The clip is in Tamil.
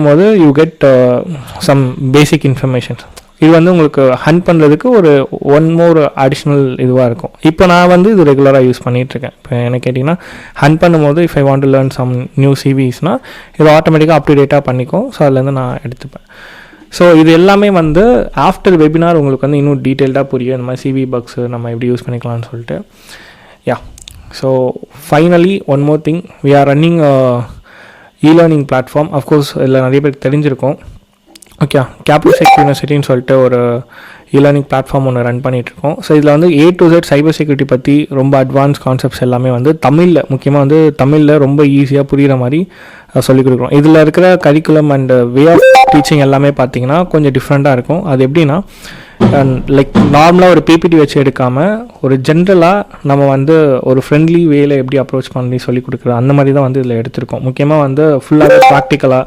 போது you get some basic informations. இது வந்து உங்களுக்கு ஹண்ட் பண்ணுறதுக்கு ஒரு ஒன் மோர் அடிஷ்னல் இதுவாக இருக்கும். இப்போ நான் வந்து இது ரெகுலராக யூஸ் பண்ணிகிட்ருக்கேன். இப்போ என்ன கேட்டிங்கன்னா ஹண்ட் பண்ணும்போது if I want to learn some new சிவிஸ்னால் இது ஆட்டோமேட்டிக்காக அப் டு டேட்டாக பண்ணிக்கும். ஸோ அதுலேருந்து நான் எடுத்துப்பேன். ஸோ இது எல்லாமே வந்து ஆஃப்டர் வெபினார் உங்களுக்கு வந்து இன்னும் டீட்டெயில்டாக புரியும், இந்த மாதிரி சிவி பக்ஸு நம்ம எப்படி யூஸ் பண்ணிக்கலாம்னு சொல்லிட்டு. Yeah, so finally one more thing, we are running e-learning platform. Of course இதில் நிறைய பேருக்கு தெரிஞ்சிருக்கும். ஓகே, கேப்டல் யூனிவர்சிட்டின்னு சொல்லிட்டு ஒரு இ-லேர்னிங் பிளாட்ஃபார்ம் ஒன்று ரன் பண்ணிகிட்ருக்கோம். ஸோ இதில் வந்து A to Z cyber security பற்றி ரொம்ப அட்வான்ஸ் கான்செப்ட்ஸ் எல்லாமே வந்து தமிழில், முக்கியமாக வந்து தமிழில் ரொம்ப ஈஸியாக புரிகிற மாதிரி சொல்லிக் கொடுக்குறோம். இதில் இருக்கிற curriculum and way of teaching எல்லாமே பார்த்திங்கன்னா கொஞ்சம் டிஃப்ரெண்ட்டாக இருக்கும். அது எப்படின்னா லைக் நார்மலாக ஒரு பிபிடி வச்சு எடுக்காமல் ஒரு ஜென்ரலாக நம்ம வந்து ஒரு ஃப்ரெண்ட்லி வேல எப்படி அப்ரோச் பண்ணி சொல்லிக் கொடுக்குறது அந்த மாதிரி தான் வந்து இதில் எடுத்திருக்கோம். முக்கியமாக வந்து ஃபுல்லாகவே ப்ராக்டிக்கலாக